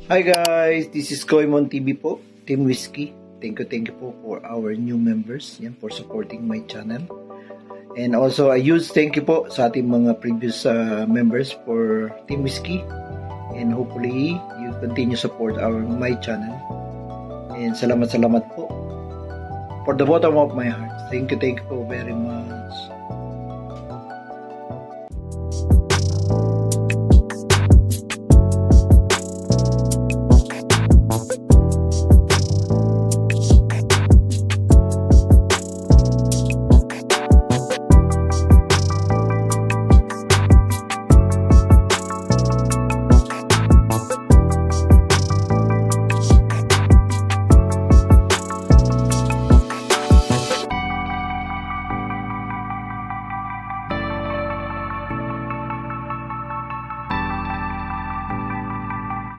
Hi guys, this is Koymon TV po, Team Whiskey. Thank you po for our new members, yan, for supporting my channel. And also, thank you po sa ating mga previous members for Team Whiskey. And hopefully, you continue support my channel. And salamat po. For the bottom of my heart, thank you po very much.